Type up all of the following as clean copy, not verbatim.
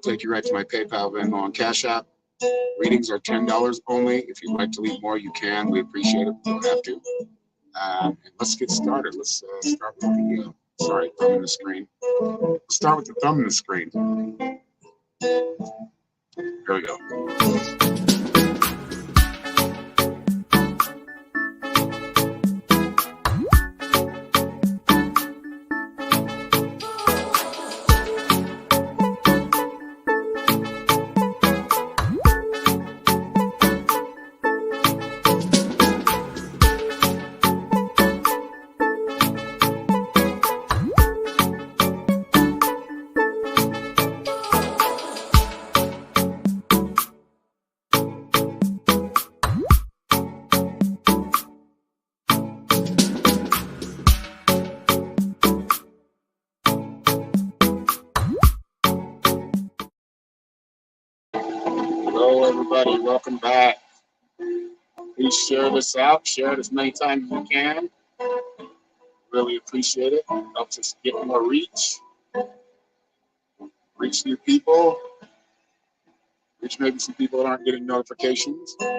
take you right to my PayPal, Venmo, and Cash App. Readings are $10 only. If you'd like to leave more, you can. We appreciate it. You don't have to. And let's get started. Let's start with the, thumb in the screen. Let's start with the thumb in the screen. Here we go. Hello, everybody. Welcome back. Please share this out. Share it as many times as you can. Really appreciate it. Helps us get more reach. Reach new people. Reach maybe some people that aren't getting notifications. Got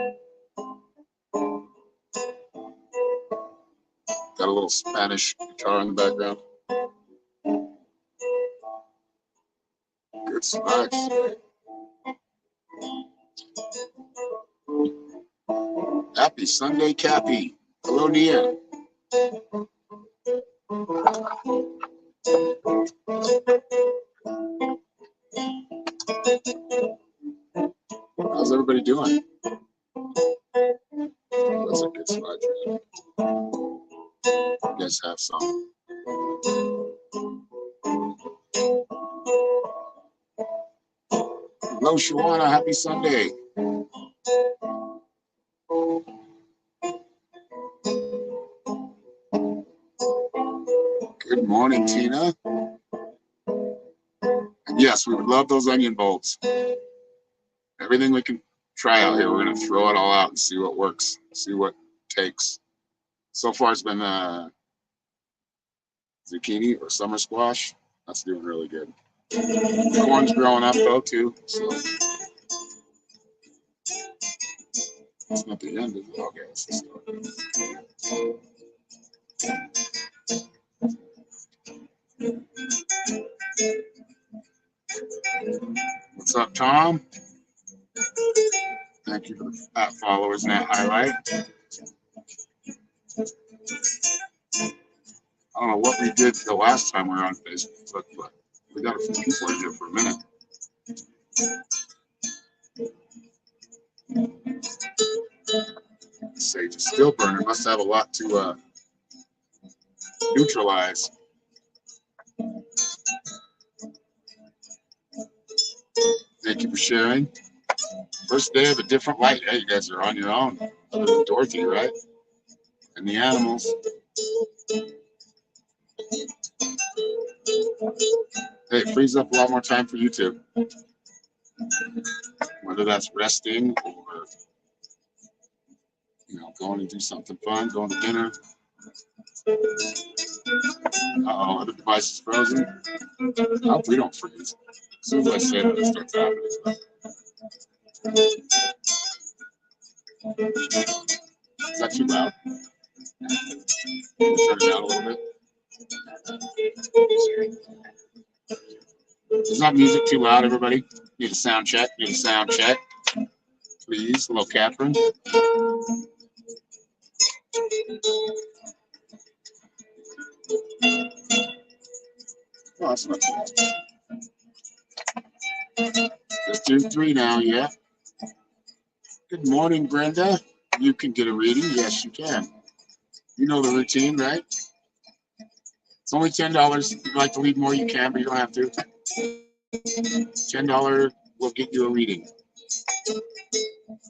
a little Spanish guitar in the background. Good smacks. Happy Sunday, Cappy. Hello, Nia. How's everybody doing? That's a good slide. You guys have some. Hello, Shawana. Happy Sunday. Good morning, Tina. And yes, we would love those onion bulbs. Everything we can try out here, we're going to throw it all out and see what works, see what takes. So far, it's been zucchini or summer squash. That's doing really good. Corn's growing up, though, too. So it's not the end of it. Okay, it's the start. What's up, Tom? Thank you for the followers and that highlight. I don't know what we did the last time we were on Facebook, but we got a few people in here for a minute. Sage is still burning. Must have a lot to neutralize. Thank you for sharing. First day of a different light. Hey, you guys are on your own. Other than Dorothy, right? And the animals. Hey, it frees up a lot more time for you two. Whether that's resting or, going to do something fun, going to dinner. Uh-oh, other device is frozen. I hope we don't freeze. As soon as I say that, it starts happening. Is that too loud? Turn it down a little bit. Is that music too loud, everybody? Need a sound check. Need a sound check. Please. Hello, Catherine. Oh, that's not too bad. Let's do 3 now, yeah. Good morning, Brenda. You can get a reading. Yes, you can. You know the routine, right? It's only $10. If you'd like to leave more, you can, but you don't have to. $10 will get you a reading.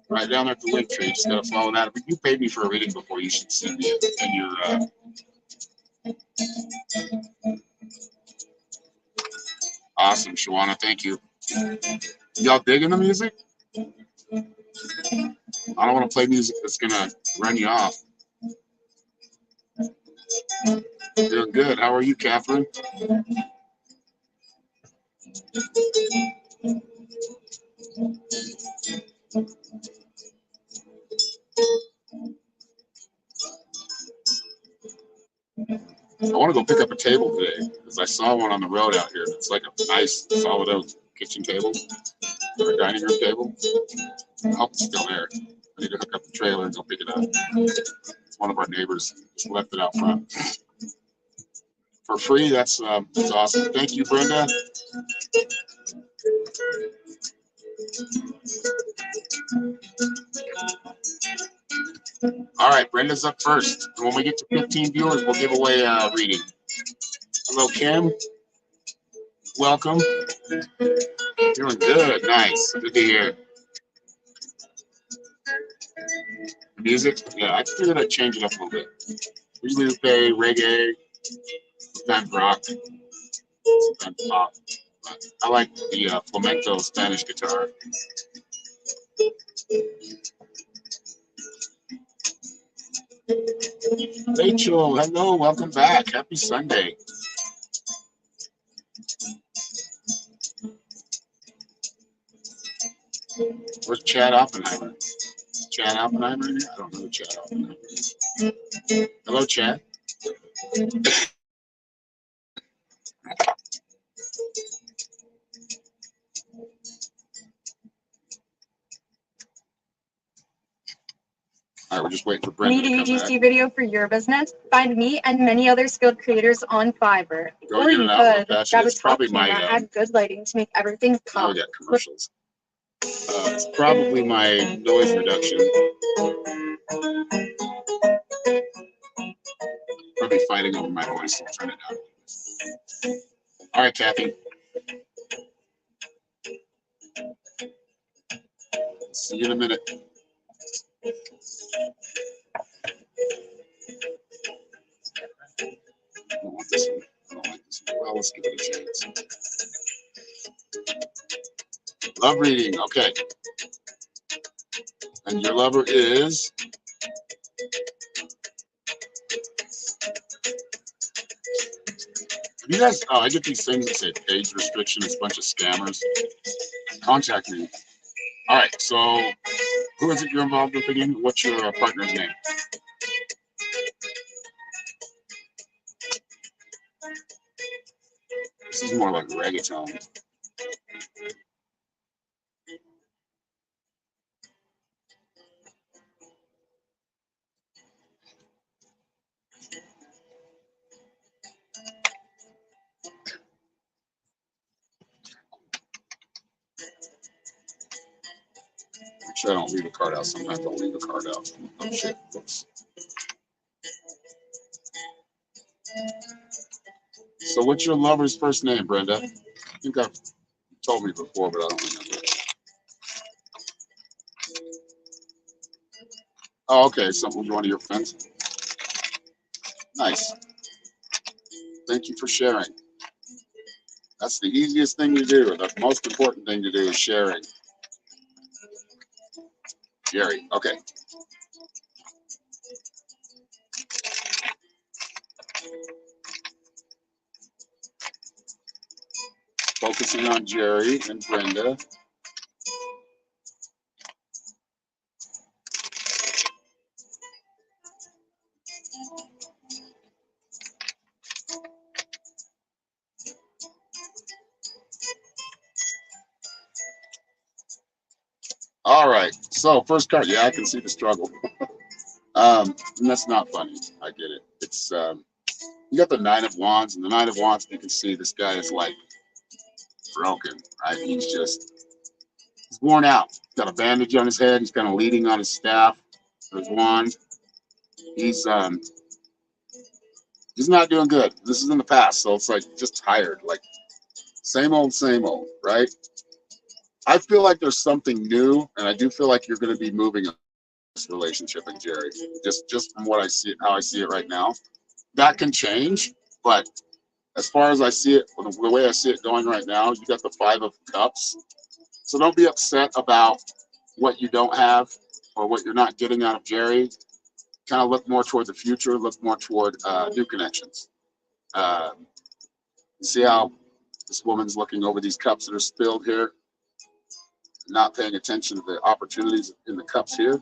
Right down there at the link tree. Just got to follow that. But you paid me for a reading before. You should see me in your... Awesome, Shawana. Thank you. Y'all digging the music? I don't want to play music that's going to run you off. Doing good. How are you, Catherine? pick up a table today because I saw one on the road out here. It's like a nice solid oak kitchen table or a dining room table. I hope it's still there. I need to hook up the trailer and go pick it up. It's one of our neighbors just left it out front for free. That's awesome. Thank you, Brenda. All right, Brenda's up first. And when we get to 15 viewers, we'll give away a reading. Hello, Kim. Welcome. Doing good. Nice. Good to hear. Music? Yeah, I figured I'd change it up a little bit. Usually we play reggae, sometimes rock, sometimes pop. But I like the flamenco Spanish guitar. Rachel, hello, welcome back. Happy Sunday. Where's Chad Oppenheimer? Is Chad Oppenheimer in here? I don't know who Chad Oppenheimer is. Hello, Chad. All right, we're just waiting for Brenda to come back. Need a UGC video for your business? Find me and many other skilled creators on Fiverr. Or you could grab a top camera, add good lighting to make everything pop. Now we got commercials. It's probably my noise reduction. Probably fighting over my voice. I'll turn it down. All right, Kathy. See you in a minute. I don't want this one. I don't like this one. Well, let's give it a chance. Love reading. Okay. And your lover is? You guys, oh, I get these things that say age restriction. It's a bunch of scammers. Contact me. All right. So who is it you're involved with again? What's your partner's name? This is more like reggaeton. Make sure I don't leave a card out. Sometimes I'll leave a card out. Oh shit. Oops. So what's your lover's first name, Brenda? I think I've told me before, but I don't remember. Oh, okay. So was one of your friends? Nice. Thank you for sharing. That's the easiest thing to do. The most important thing to do is sharing. Jerry, okay. Focusing on Jerry and Brenda. All right, so first card. Yeah, I can see the struggle. And that's not funny. I get it. It's you got the Nine of Wands, and the Nine of Wands, you can see this guy is like broken, right? He's worn out. He's got a bandage on his head. He's kind of leaning on his staff, his wand. He's not doing good. This is in the past, so it's like just tired, like same old, right? I feel like there's something new, and I do feel like you're going to be moving in this relationship with Jerry. Just from what I see, how I see it right now, that can change. But as far as I see it, the way I see it going right now, you got the Five of Cups. So don't be upset about what you don't have or what you're not getting out of Jerry. Kind of look more toward the future. Look more toward new connections. See how this woman's looking over these cups that are spilled here, not paying attention to the opportunities in the cups here.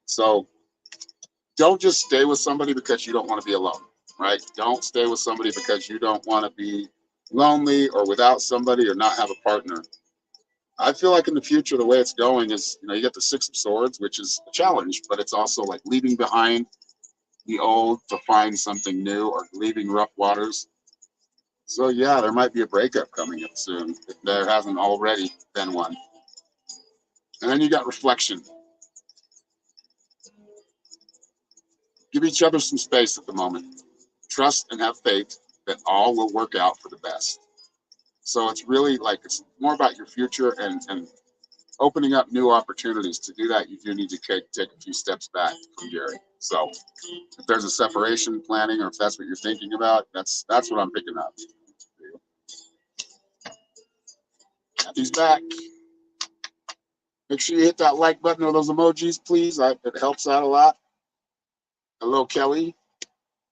So don't just stay with somebody because you don't want to be alone. right? Don't stay with somebody because you don't want to be lonely or without somebody or not have a partner. I feel like in the future, the way it's going is, you get the Six of Swords, which is a challenge, but it's also like leaving behind the old to find something new or leaving rough waters. So yeah, there might be a breakup coming up soon if there hasn't already been one. And then you got reflection. Give each other some space at the moment. Trust and have faith that all will work out for the best. So it's really like it's more about your future and opening up new opportunities. To do that, you do need to take a few steps back from Gary. So if there's a separation planning, or if that's what you're thinking about, that's what I'm picking up. Happy's back. Make sure you hit that like button or those emojis, please. It helps out a lot. Hello, Kelly.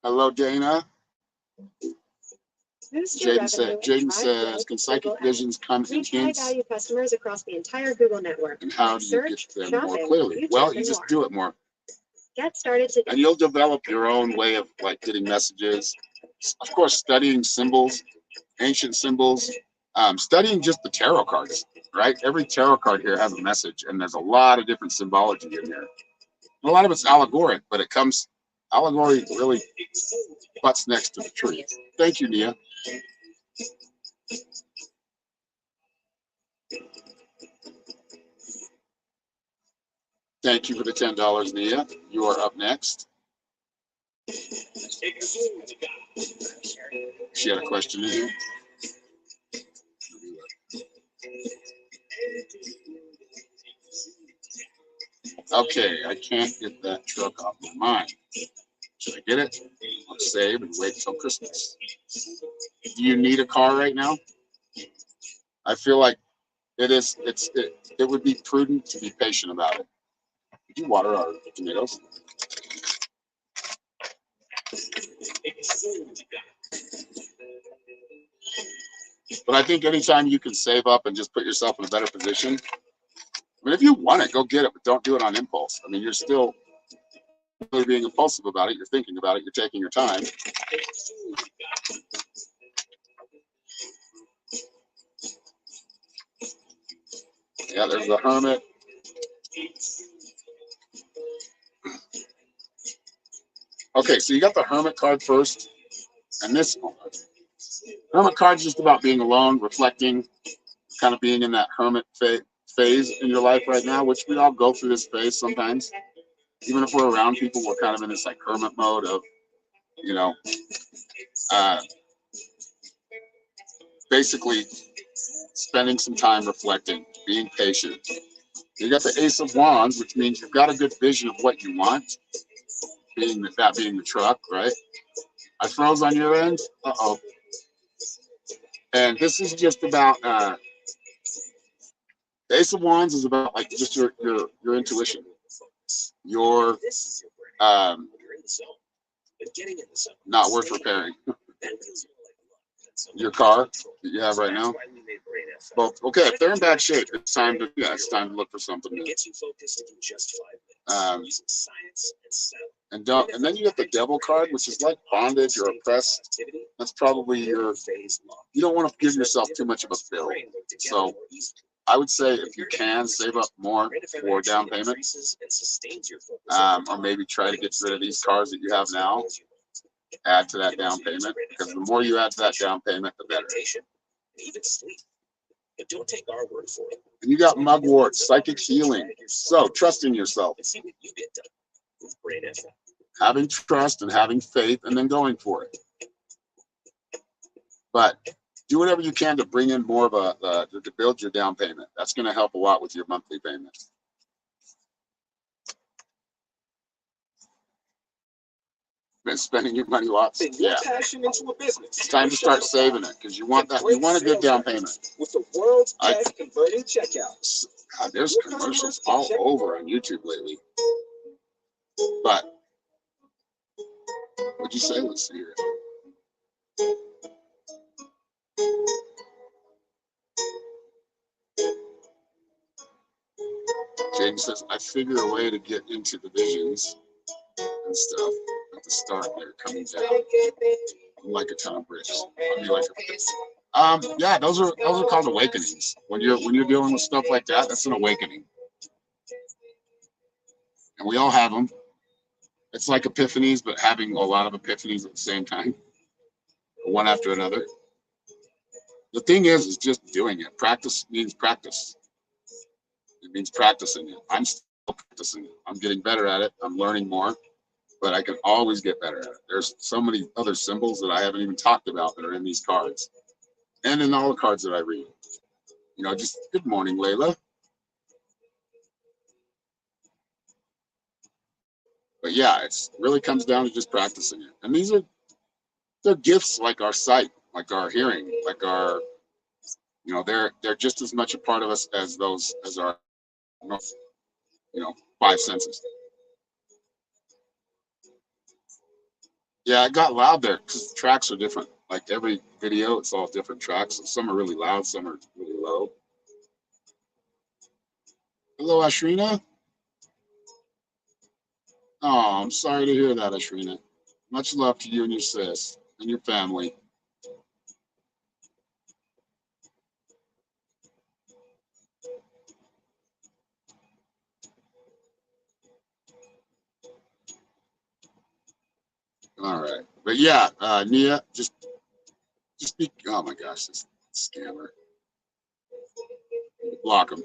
Hello, Dana. Jaden says, can psychic visions come in hints? Value customers across the entire Google network. And how do you get them more clearly? Well, you just do it more. Get started today. And you'll develop your own way of like getting messages. Of course, studying symbols, ancient symbols, studying just the tarot cards, right? Every tarot card here has a message, and there's a lot of different symbology in here. A lot of it's allegoric, but allegory really butts next to the truth. Thank you, Nia. Thank you for the $10, Nia. You are up next. She had a question in here. Okay, I can't get that truck off my mind. Should I get it? I'll save and wait until Christmas. Do you need a car right now? I feel like it would be prudent to be patient about it. Did you water our tomatoes? But I think anytime you can save up and just put yourself in a better position, I mean, if you want it, go get it, but don't do it on impulse. I mean, you're still really being impulsive about it. You're thinking about it. You're taking your time. Yeah, there's the Hermit. Okay, so you got the Hermit card first, and this Hermit card is just about being alone, reflecting, kind of being in that Hermit phase in your life right now, which we all go through this phase sometimes. Even if we're around people, we're kind of in this like Hermit mode of, basically spending some time reflecting, being patient. You got the Ace of Wands, which means you've got a good vision of what you want, being the truck, right? I froze on your end. Uh-oh. And this is just about the Ace of Wands is about like just your intuition, your not worth repairing. Your car that you have right now. Well, okay, if they're in bad shape, it's time to look for something new. And then you get the Devil card, which is like bondage or oppressed. That's probably you don't want to give yourself too much of a bill. So I would say if you can save up more for down payment, or maybe try to get rid of these cars that you have now. Add to that down payment, because the more you add to that down payment, the better. But don't take our word for it. And you got Mugwort, psychic healing. So trust in yourself. Having trust and having faith, and then going for it. But do whatever you can to bring in more of to build your down payment. That's going to help a lot with your monthly payment. Been spending your money lots. Yeah. It's time to start saving it, because you want that. You want a good down payment. With the world's best converting checkouts. God, there's commercials all over on YouTube lately. But what'd you say? Let's see here. James says, I figure a way to get into the visions and stuff. at the start there, coming down like a ton of bricks. I mean, like yeah, those are called awakenings. When you're dealing with stuff like that, that's an awakening, and we all have them. It's like epiphanies, but having a lot of epiphanies at the same time, one after another. The thing is just doing it. Practice means practice. It means practicing it. I'm still practicing it. I'm getting better at it. I'm learning more, but I can always get better at it. There's so many other symbols that I haven't even talked about that are in these cards and in all the cards that I read. You know, just good morning, Layla. But yeah, it's really comes down to just practicing it. And they're gifts like our sight, like our hearing, like our, you know, they're just as much a part of us as our, you know, five senses. Yeah, it got loud there because the tracks are different. Like every video, it's all different tracks. Some are really loud, some are really low. Hello, Ashrina. Oh, I'm sorry to hear that, Ashrina. Much love to you and your sis and your family. All right. But yeah, Nia, just be, oh my gosh, this scammer. Block them.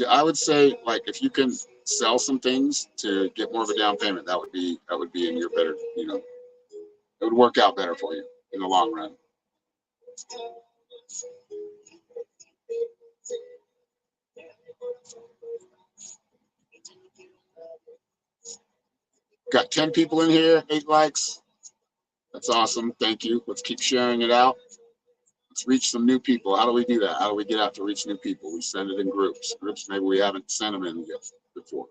I would say, like, if you can sell some things to get more of a down payment, that would be in your better, you know, it would work out better for you in the long run. Got 10 people in here, 8 likes. That's awesome. Thank you. Let's keep sharing it out. Let's reach some new people. How do we do that? How do we get out to reach new people? We send it in groups. Groups maybe we haven't sent them in yet before.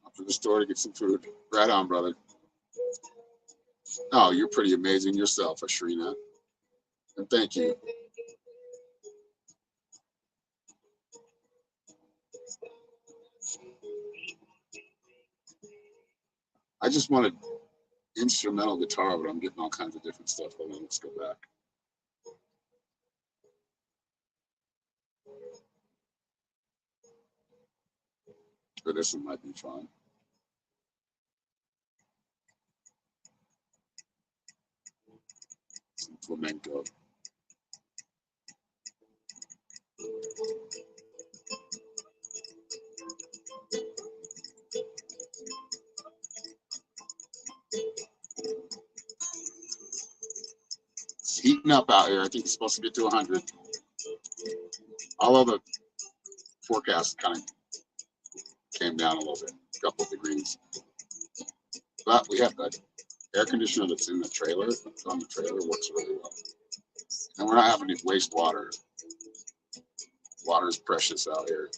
Up to the store to get some food. Right on, brother. Oh, you're pretty amazing yourself, Ashrina. And thank you. I just wanted instrumental guitar, but I'm getting all kinds of different stuff. Hold on, let's go back. But this one might be fun. Some flamenco. It's heating up out here. I think it's supposed to get to 100. Although the forecast kind of came down a little bit, a couple of degrees. But we have the air conditioner that's in the trailer, that's on the trailer, works really well. And we're not having to waste water. Water is precious out here.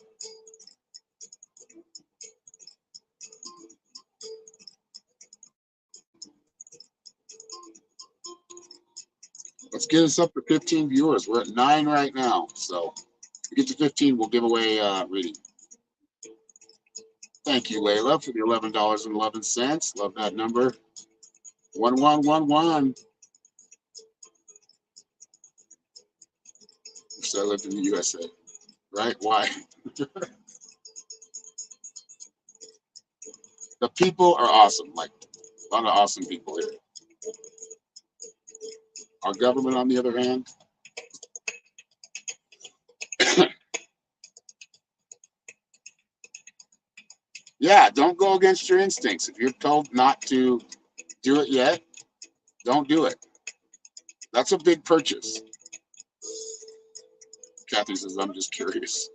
Let's get us up to 15 viewers. We're at 9 right now. So if we get to 15, we'll give away reading. Thank you, Layla, for the $11.11. Love that number. 1111. So I lived in the USA, right? Why? The people are awesome. Like a lot of awesome people here. Our government, on the other hand, yeah, don't go against your instincts. If you're told not to do it yet, don't do it. That's a big purchase. Kathy says, I'm just curious.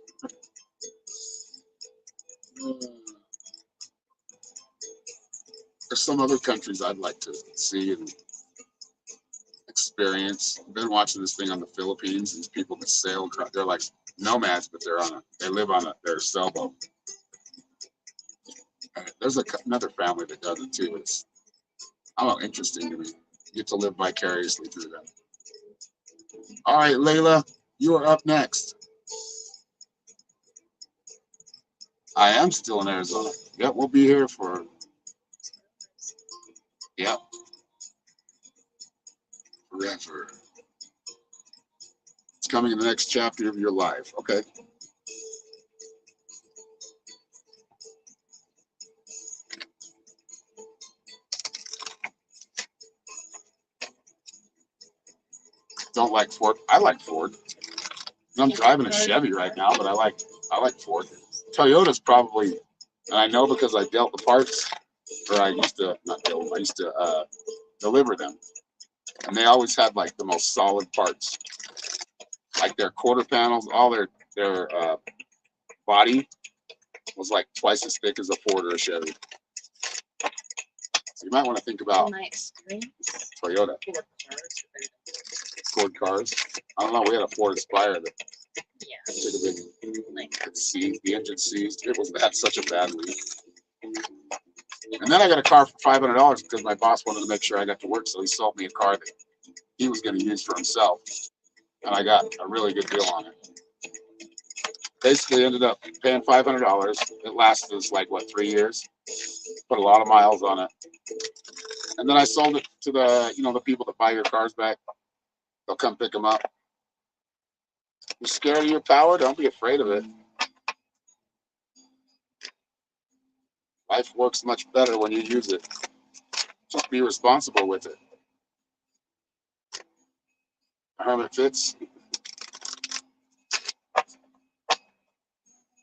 There's some other countries I'd like to see and experience. I've been watching this thing on the Philippines. These people that sail, they're like nomads, but they live on their sailboat. There's another family that does it too. It's, I don't know, interesting to me. You get to live vicariously through them. All right, Layla, you are up next. I am still in Arizona. Yep, we'll be here for, yep, forever. It's coming in the next chapter of your life. Okay. Don't like Ford. I like Ford. I'm driving a Chevy right now, but I like Ford. Toyota's probably, and I know because I dealt the parts, or I used to not deal them, I used to deliver them, and they always had like the most solid parts, like their quarter panels, all their body was like twice as thick as a Ford or a Chevy. So you might want to think about Toyota. Ford cars. I don't know. We had a Ford Aspire that took a big seized. The engine seized. It was had such a bad leak. And then I got a car for $500 because my boss wanted to make sure I got to work, so he sold me a car that he was going to use for himself, and I got a really good deal on it. Basically, ended up paying $500. It lasted us like what, 3 years. Put a lot of miles on it, and then I sold it to the people that buy your cars back. They'll come pick them up. You're scared of your power? Don't be afraid of it. Life works much better when you use it. Just be responsible with it. Hermit Fitz.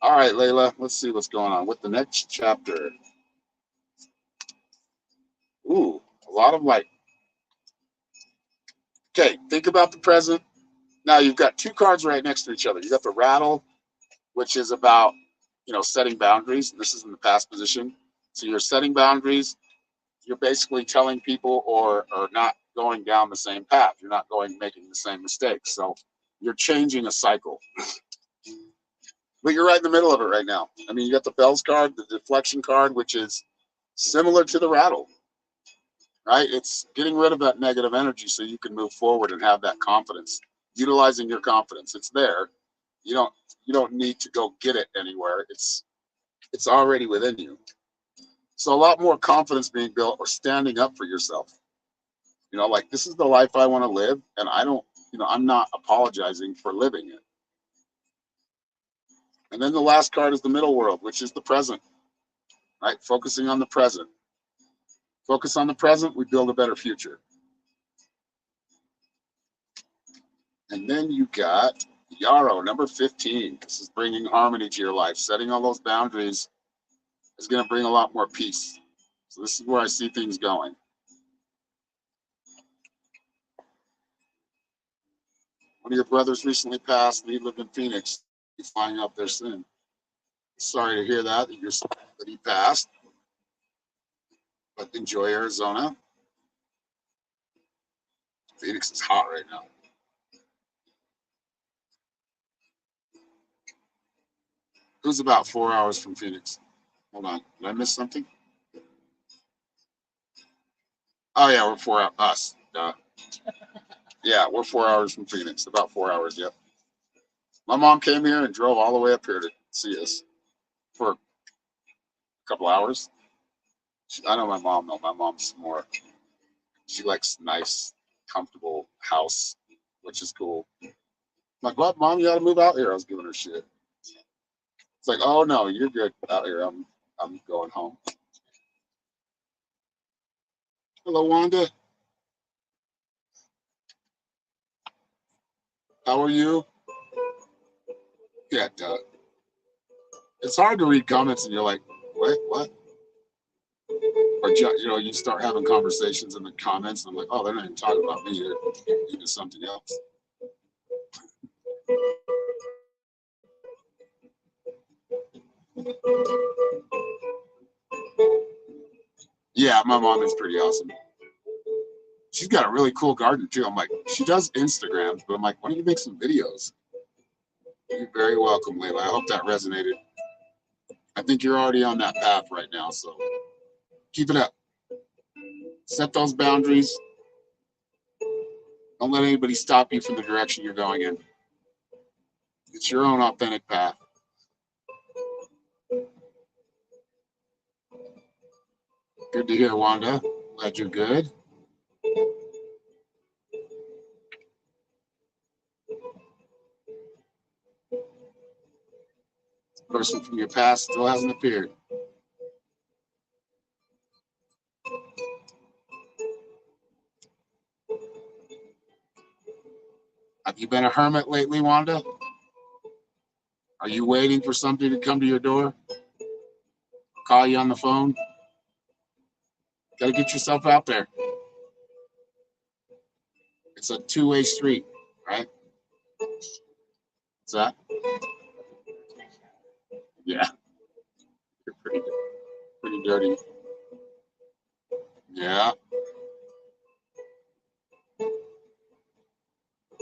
All right, Layla, let's see what's going on with the next chapter. Ooh, a lot of like, okay, think about the present. Now you've got two cards right next to each other. You got the rattle, which is about, setting boundaries. This is in the past position. So you're setting boundaries. You're basically telling people or not going down the same path. You're not making the same mistakes. So you're changing a cycle. But you're right in the middle of it right now. I mean, you got the bells card, the deflection card, which is similar to the rattle, right? It's getting rid of that negative energy so you can move forward and have that confidence, utilizing your confidence. It's there. You don't need to go get it anywhere. It's already within you. So a lot more confidence being built or standing up for yourself. Like this is the life I want to live, and I'm not apologizing for living it. And then the last card is the middle world, which is the present, right? Focusing on the present. Focus on the present, we build a better future. And then you got Yarrow, number 15. This is bringing harmony to your life. Setting all those boundaries is going to bring a lot more peace. So this is where I see things going. One of your brothers recently passed, and he lived in Phoenix. He's flying up there soon. Sorry to hear that he passed. But enjoy Arizona. Phoenix is hot right now. Who's about 4 hours from Phoenix? Hold on. Did I miss something? Oh, yeah, we're 4 hours. Us. Yeah, we're 4 hours from Phoenix. About 4 hours, yep. My mom came here and drove all the way up here to see us for a couple hours. I know my mom, though. My mom's more, she likes nice, comfortable house, which is cool. I'm like, what, Mom, you got to move out here. I was giving her shit. It's like, oh, no, you're good out here. I'm going home. Hello, Wanda. How are you? Yeah, Doug. It's hard to read comments and you're like, what? Or you start having conversations in the comments and I'm like, oh, they're not even talking about me. They're into something else. Yeah, my mom is pretty awesome. She's got a really cool garden too. I'm like, she does Instagrams, but I'm like, why don't you make some videos? You're very welcome, Layla. I hope that resonated. I think you're already on that path right now, so keep it up. Set those boundaries. Don't let anybody stop you from the direction you're going in. It's your own authentic path. Good to hear, Wanda. Glad you're good. Person from your past still hasn't appeared. Have you been a hermit lately, Wanda? Are you waiting for somebody to come to your door? Call you on the phone? Gotta get yourself out there. It's a two-way street, right? What's that? Yeah, you're pretty dirty. Yeah.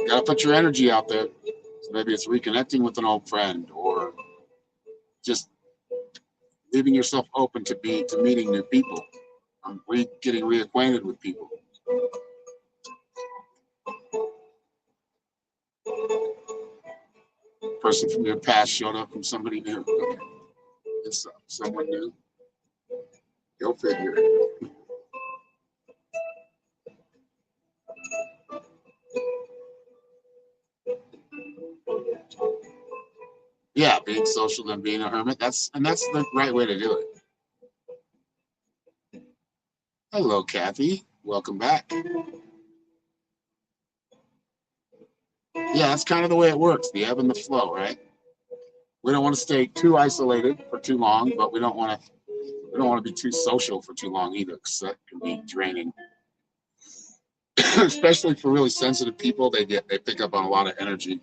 Gotta put your energy out there. So maybe it's reconnecting with an old friend or just leaving yourself open to meeting new people. Getting reacquainted with people. Person from your past showed up from somebody new. Okay. It's someone new. Go figure. Yeah, being social and being a hermit. That's the right way to do it. Hello, Kathy. Welcome back. Yeah, that's kind of the way it works. The ebb and the flow, right? We don't want to stay too isolated for too long, but we don't want to be too social for too long either, because that can be draining. Especially for really sensitive people, they pick up on a lot of energy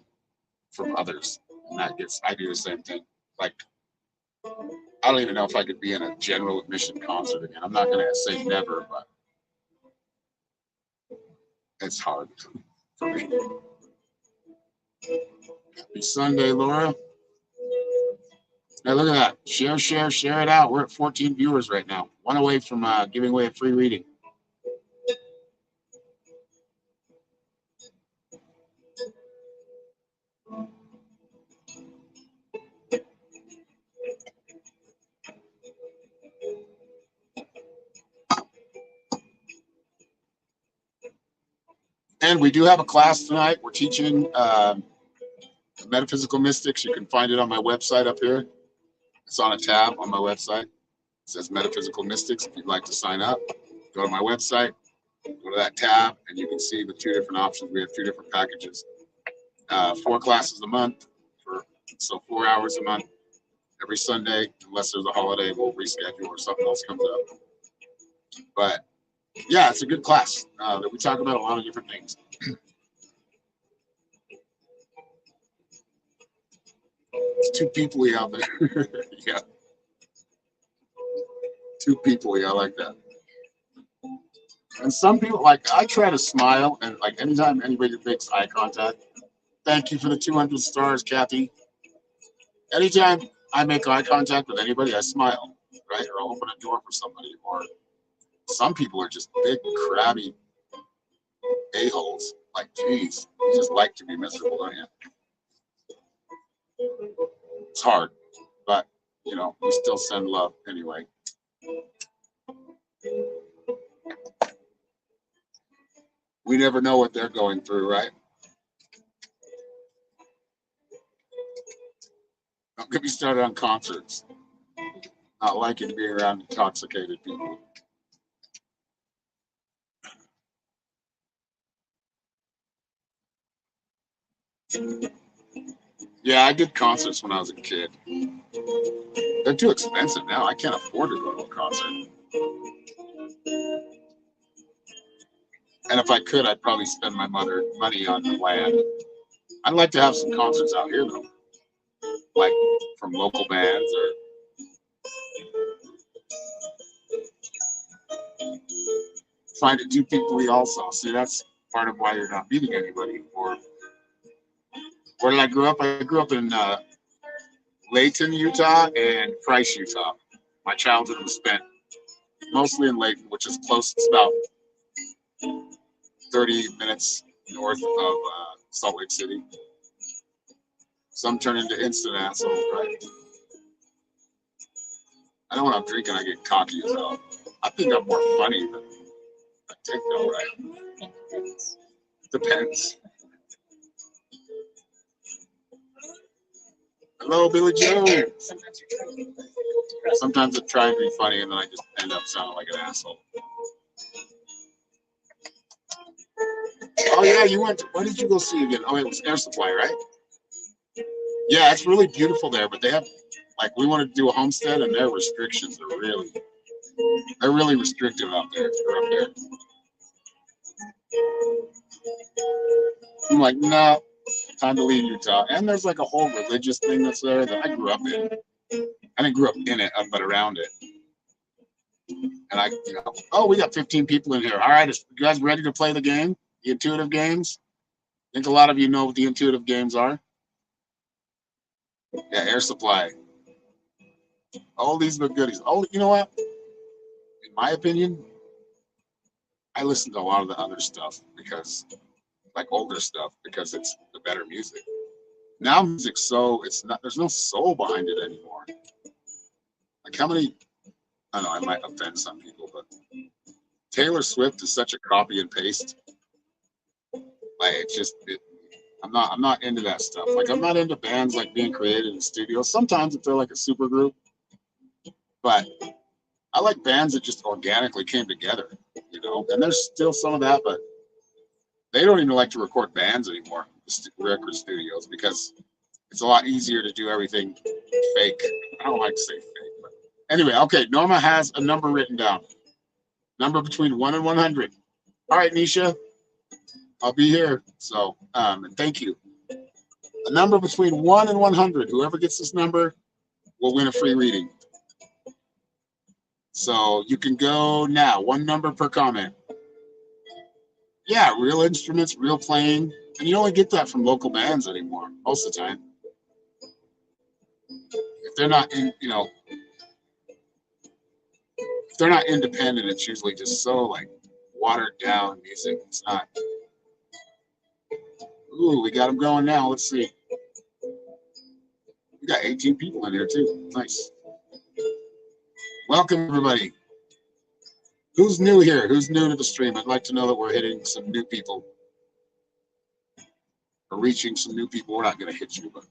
from others, and I do the same thing. Like, I don't even know if I could be in a general admission concert again. I'm not gonna say never, but it's hard for me. Happy Sunday, Laura. Hey, look at that. Share it out. We're at 14 viewers right now. One away from giving away a free reading. And we do have a class tonight. We're teaching Metaphysical Mystics. You can find it on my website up here. It's on a tab on my website. It says Metaphysical Mystics. If you'd like to sign up, go to my website, go to that tab, and you can see the two different options. We have two different packages. 4 classes a month, so 4 hours a month. Every Sunday, unless there's a holiday, we'll reschedule or something else comes up. But yeah, it's a good class that we talk about a lot of different things. It's too people-y out there. Yeah. Too people-y, I like that. And some people, like, I try to smile, and like anytime anybody makes eye contact, thank you for the 200 stars, Kathy. Anytime I make eye contact with anybody, I smile, right? Or I'll open a door for somebody. Or some people are just big, crabby a-holes. Like, geez, you just like to be miserable, don't you? It's hard, but, you know, we still send love anyway. We never know what they're going through, right? Don't get me started on concerts. Not liking to be around intoxicated people. Yeah, I did concerts when I was a kid. They're too expensive now. I can't afford to go to a concert. And if I could, I'd probably spend my money on the land. I'd like to have some concerts out here, though, like from local bands or find it too people-y also. See, that's part of why you're not meeting anybody. Or where did I grow up? I grew up in Layton, Utah, and Price, Utah. My childhood was spent mostly in Layton, which is close. It's about 30 minutes north of Salt Lake City. Some turn into instant assholes, right? I know when I'm drinking, I get cocky as hell. I think I'm more funny than a techno, right? Depends. Hello, Billy Joe. Sometimes I try and be funny and then I just end up sounding like an asshole. Oh yeah, you went. Where did you go see again? Oh, it was Air Supply, right? Yeah, it's really beautiful there, but they have like we wanted to do a homestead and their restrictions are they're really restrictive out there. They're up there. I'm like, no, time to leave Utah. And there's like a whole religious thing that's there that I grew up in. I didn't grow up in it, but around it. And oh, we got 15 people in here. All right, you guys ready to play the game? The intuitive games? I think a lot of you know what the intuitive games are. Yeah, Air Supply. All these are goodies. Oh, you know what? In my opinion, I listen to a lot of the other stuff because, like older stuff, because it's the better music. Now music's it's not, there's no soul behind it anymore. Like how many, I know I might offend some people, but Taylor Swift is such a copy and paste. Like I'm not into that stuff. Like I'm not into bands like being created in studios. Sometimes if they're like a super group, but I like bands that just organically came together, and there's still some of that, but they don't even like to record bands anymore, record studios, because it's a lot easier to do everything fake. I don't like to say fake, but anyway, okay, Norma has a number written down. Number between 1 and 100. All right, Nisha, I'll be here. So, and thank you. A number between 1 and 100. Whoever gets this number will win a free reading. So you can go now. One number per comment. Yeah, real instruments, real playing. And you only get that from local bands anymore, most of the time. If they're not if they're not independent, it's usually just so like watered down music. It's not. Ooh, we got them going now. Let's see. We got 18 people in here too. Nice. Welcome everybody. Who's new here? Who's new to the stream? I'd like to know that we're hitting some new people. Or reaching some new people. We're not going to hit you, but.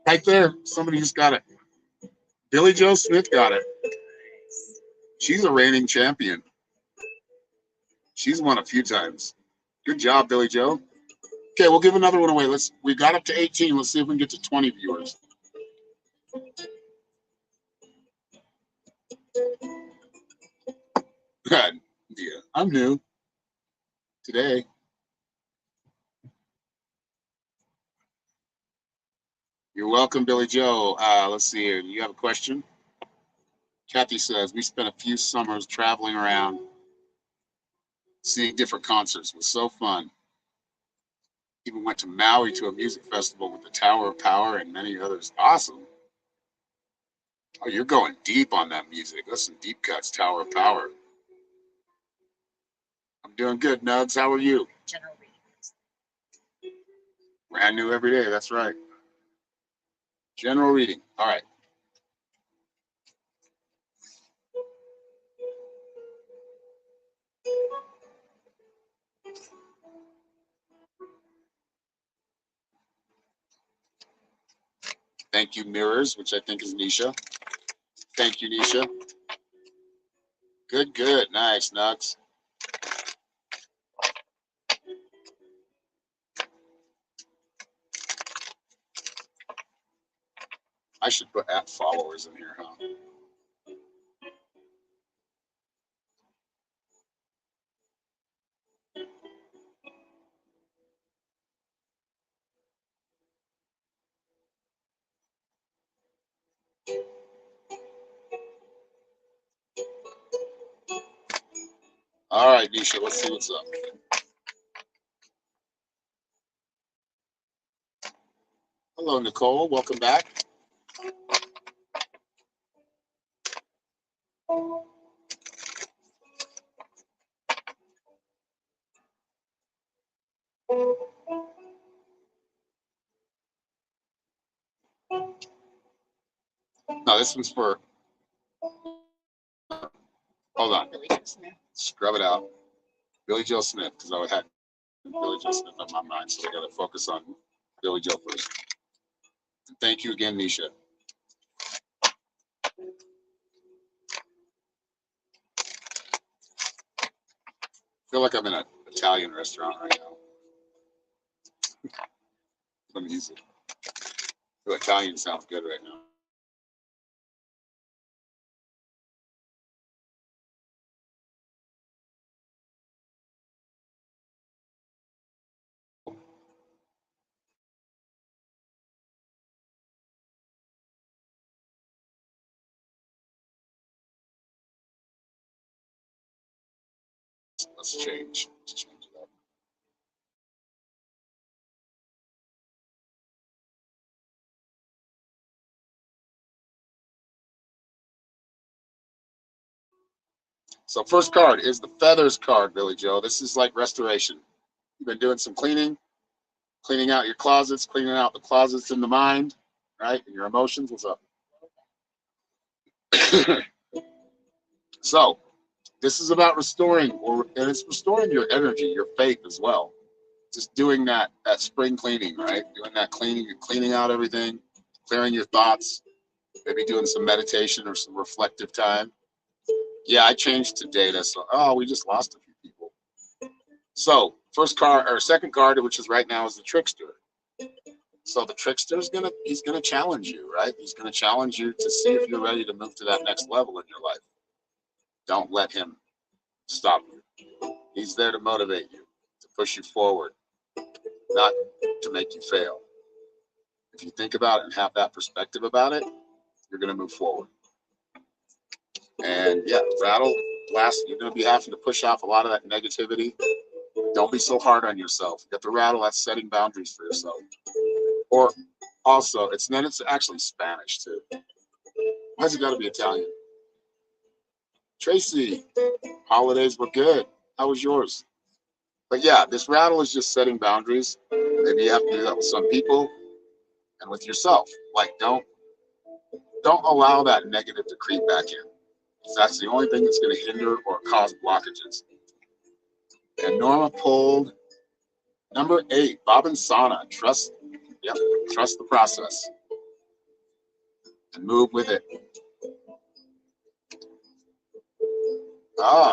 Right there. Somebody just got it. Billy Joe Smith got it. She's a reigning champion. She's won a few times. Good job, Billy Joe. Okay, we'll give another one away. We got up to 18. Let's see if we can get to 20 viewers. Good. Yeah, I'm new today. You're welcome, Billy Joe. Let's see here. You have a question? Kathy says, we spent a few summers traveling around, seeing different concerts. It was so fun. Even went to Maui to a music festival with the Tower of Power and many others. Awesome. Oh, you're going deep on that music. That's some deep cuts, Tower of Power. I'm doing good, Nugs. How are you? General reading. Brand new every day. That's right. General reading. All right. Thank you, Mirrors, which I think is Nisha. Thank you, Nisha. Good, good. Nice, Nugs. I should put @followers in here, huh? All right, Nisha, let's see what's up. Hello, Nicole. Welcome back. No, this one's for. Hold on. Scrub it out. Billy Joe Smith, because I would have Billy Joe Smith on my mind, so we got to focus on Billy Joe first. And thank you again, Nisha. I feel like I'm in an Italian restaurant right now. Let me use it. The Italian sounds good right now. Let's change. Let's change it up. So first card is the Feathers card, Billy Joe. This is like restoration. You've been doing some cleaning out your closets, cleaning out the closets in the mind, right? And your emotions. What's up? So this is about restoring, and it's restoring your energy, your faith as well. Just doing that spring cleaning, right? Doing that cleaning, you're cleaning out everything, clearing your thoughts, maybe doing some meditation or some reflective time. Yeah, I changed to data, so we just lost a few people. So first card or second card, which is right now, is the Trickster. So the Trickster's he's gonna challenge you, right? He's gonna challenge you to see if you're ready to move to that next level in your life. Don't let him stop you. He's there to motivate you, to push you forward, not to make you fail. If you think about it and have that perspective about it, you're gonna move forward. And yeah, rattle, blast, you're gonna be having to push off a lot of that negativity. Don't be so hard on yourself. Get the rattle, that's setting boundaries for yourself. Or also, it's actually Spanish too. Why's it gotta be Italian? Tracy, holidays were good. How was yours? But yeah, this rattle is just setting boundaries. Maybe you have to do that with some people and with yourself. Like don't allow that negative to creep back in. Because that's the only thing that's going to hinder or cause blockages. And Norma pulled number 8, Bob and Sana. Trust the process and move with it.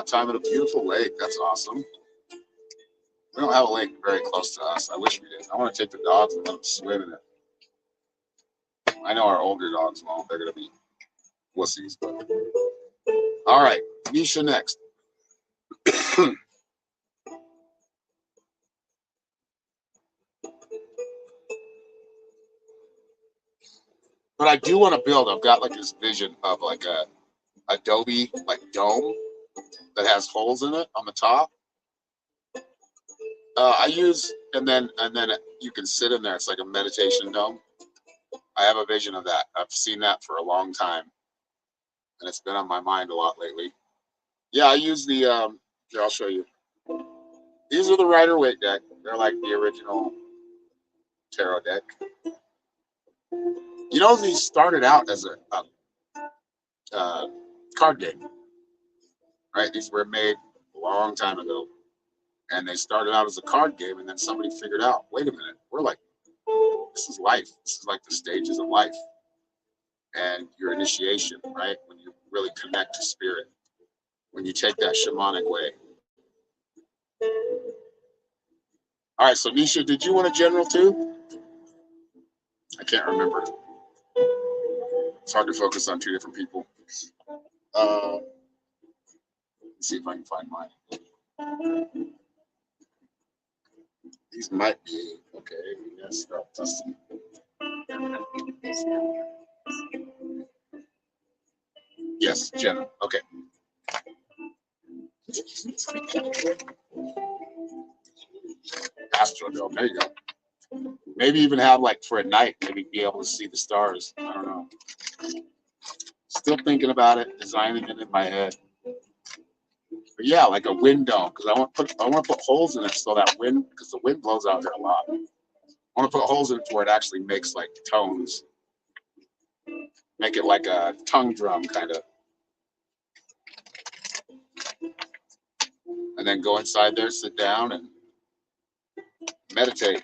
Time at a beautiful lake. That's awesome. We don't have a lake very close to us. I wish we did. I want to take the dogs and let them swim in it. I know our older dogs won't. They're going to be wussies. But all right, Nisha next. But I do want to build. I've got like this vision of like a adobe like dome that has holes in it on the top. I use and then you can sit in there. It's like a meditation dome. I have a vision of that. I've seen that for a long time, and it's been on my mind a lot lately. Yeah, I use the here, I'll show you. These are the Rider-Waite deck. They're like the original tarot deck. You know, these started out as a card game, right? These were made a long time ago, and they started out as a card game, and then somebody figured out, wait a minute, this is life. This is like the stages of life and your initiation, right? When you really connect to spirit, when you take that shamanic way. All right, so Nisha, did you want a general too? I can't remember. It's hard to focus on two different people. Let's see if I can find mine. These might be okay. Yes, Dustin. Yes, Jenna. Okay. Astrodome. There you go. Maybe even have like for a night, maybe be able to see the stars. I don't know. Still thinking about it, designing it in my head. But yeah, like a wind dome, because I want to put holes in it so that wind, because the wind blows out here a lot. I want to put holes in it where it actually makes like tones. Make it like a tongue drum kind of. And then go inside there, sit down, and meditate.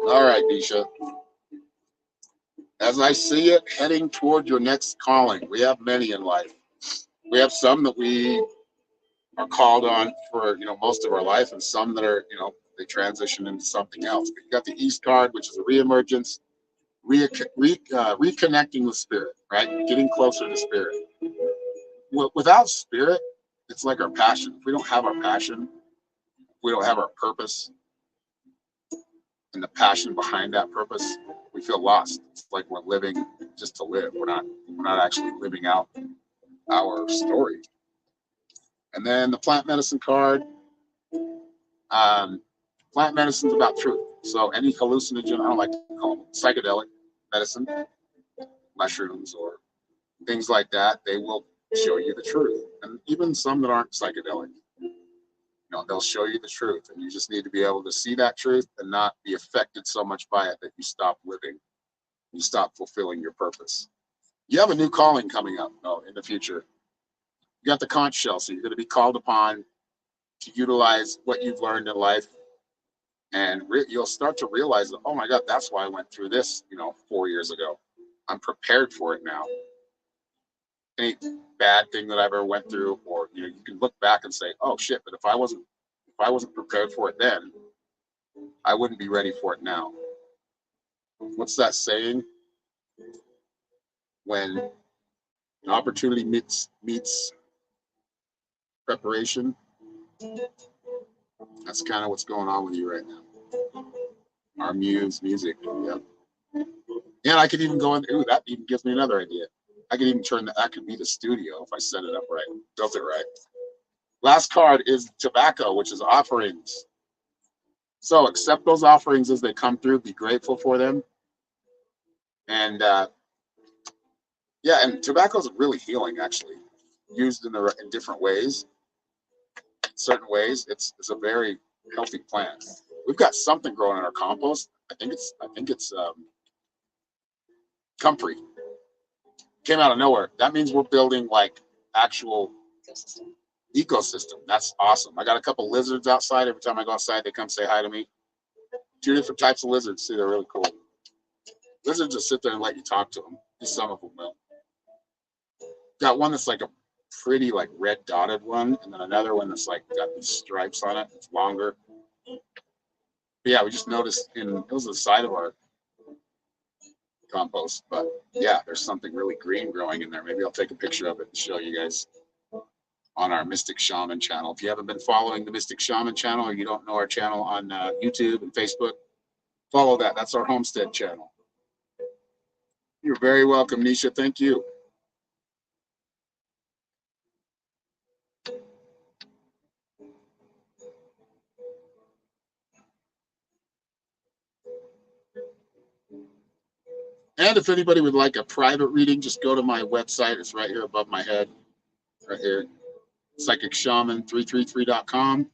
All right, Nisha. As I see it, heading toward your next calling. We have many in life. We have some that we are called on for, most of our life, and some that are, they transition into something else. But you got the East card, which is a reemergence, reconnecting with spirit, right? Getting closer to spirit. Without spirit, it's like our passion. If we don't have our passion, we don't have our purpose and the passion behind that purpose, we feel lost. It's like we're living just to live. We're not actually living out our story. And then the plant medicine card. Plant medicine is about truth. So any hallucinogen, I don't like to call them psychedelic medicine, mushrooms or things like that, they will show you the truth. And even some that aren't psychedelic, they'll show you the truth. And you just need to be able to see that truth and not be affected so much by it that you stop living. You stop fulfilling your purpose. You have a new calling coming up in the future. You got the conch shell, so you're going to be called upon to utilize what you've learned in life, and you'll start to realize that, oh my God, that's why I went through this, 4 years ago. I'm prepared for it now. Any bad thing that I've ever went through, or you can look back and say, oh shit, but if I wasn't prepared for it then, I wouldn't be ready for it now. What's that saying? When an opportunity meets preparation, that's kind of what's going on with you right now. Our music. Yep. And I could even go in. Ooh, that even gives me another idea. I could even that could be the studio if I set it up right, built it right. Last card is tobacco, which is offerings. So accept those offerings as they come through. Be grateful for them. And and tobacco is really healing, actually, used in different ways. Certain ways, it's a very healthy plant. We've got something growing in our compost. I think it's comfrey. Came out of nowhere. That means we're building like actual ecosystem. That's awesome. I got a couple lizards outside. Every time I go outside, they come say hi to me. 2 different types of lizards. See, they're really cool. Lizards just sit there and let you talk to them. Some of them will. Got one that's like a pretty like red dotted one, and then another one that's like got these stripes on it. It's longer. But yeah, we just noticed it was the side of our compost, but yeah, there's something really green growing in there. Maybe I'll take a picture of it and show you guys on our Mystic Shaman channel. If you haven't been following the Mystic Shaman channel, or you don't know our channel on YouTube and Facebook, follow that. That's our homestead channel. You're very welcome, Nisha. Thank you. And if anybody would like a private reading, just go to my website. It's right here above my head, right here, psychicshaman333.com.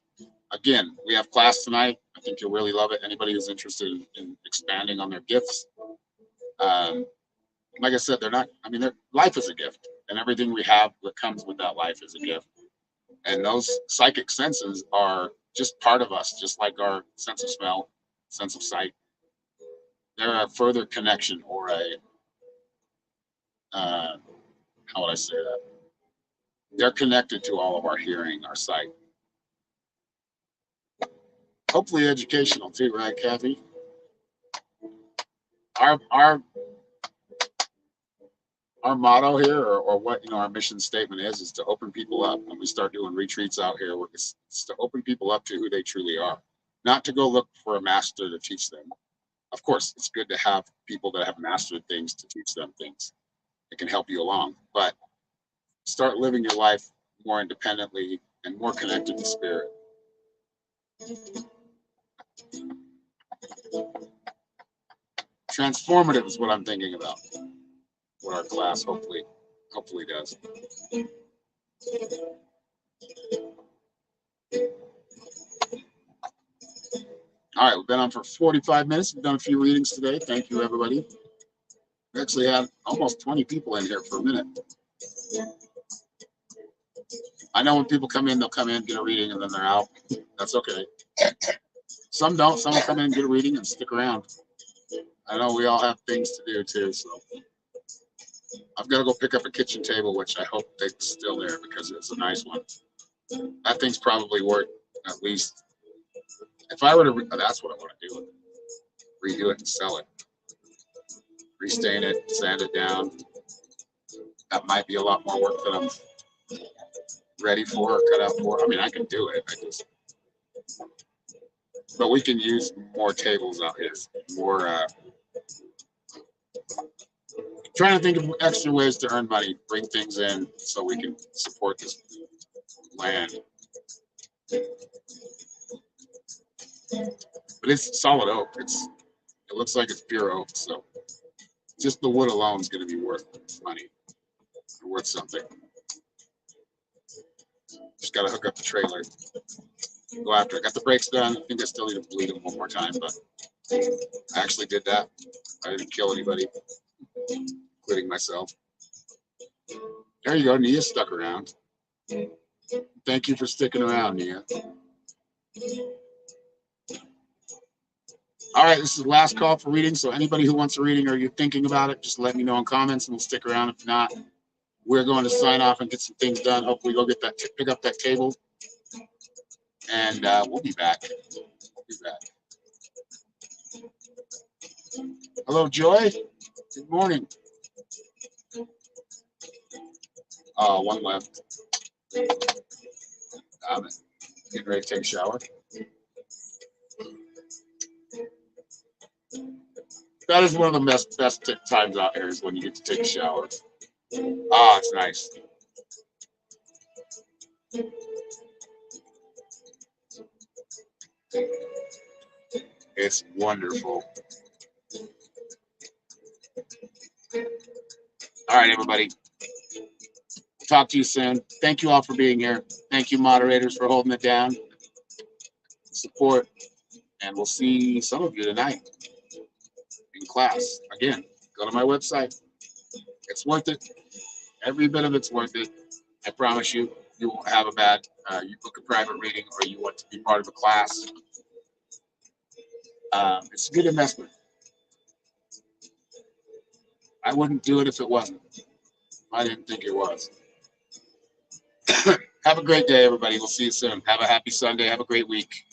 Again, we have class tonight. I think you'll really love it. Anybody who's interested in expanding on their gifts. Like I said, life is a gift, and everything we have that comes with that life is a gift. And those psychic senses are just part of us, just like our sense of smell, sense of sight. They're a further connection, or how would I say that? They're connected to all of our hearing, our sight. Hopefully educational too, right, Kathy? Our motto here, or what our mission statement is to open people up. When we start doing retreats out here, it's to open people up to who they truly are, not to go look for a master to teach them. Of course, it's good to have people that have mastered things to teach them things that can help you along, but start living your life more independently and more connected to spirit. Transformative is what I'm thinking about. What our class hopefully does. All right, we've been on for 45 minutes. We've done a few readings today. Thank you, everybody. We actually had almost 20 people in here for a minute. I know when people come in, they'll come in, get a reading, and then they're out. That's okay. Some don't. Some will come in, get a reading, and stick around. I know we all have things to do, too, so. I've got to go pick up a kitchen table, which I hope they're still there because it's a nice one. That thing's probably worth at least, if I were to, that's what I want to do with it. Redo it and sell it. Restain it, sand it down. That might be a lot more work than I'm ready for or cut out for. I mean, I can do it. But we can use more tables out here. More, trying to think of extra ways to earn money, bring things in so we can support this land. But it's solid oak. It looks like it's pure oak, so just the wood alone is going to be worth money, worth something. Just got to hook up the trailer, go after it. Got the brakes done. I think I still need to bleed them one more time, but I actually did that. I didn't kill anybody, including myself. There you go. Nia stuck around. Thank you for sticking around, Nia. All right, this is the last call for reading. So anybody who wants a reading or you're thinking about it, just let me know in comments and we'll stick around. If not, we're going to sign off and get some things done. Hopefully go get that, pick up that table, and we'll be back. Hello, Joy. Good morning. One left. Getting ready to take a shower. That is one of the best times out here is when you get to take a shower. Ah, it's nice. It's wonderful. All right, everybody. Talk to you soon. Thank you all for being here. Thank you, moderators, for holding it down. Support. And we'll see some of you tonight in class. Again, go to my website. It's worth it. Every bit of it's worth it. I promise you, you won't have a bad, you book a private reading or you want to be part of a class. It's a good investment. I wouldn't do it if it wasn't. I didn't think it was. Have a great day, everybody. We'll see you soon. Have a happy Sunday. Have a great week.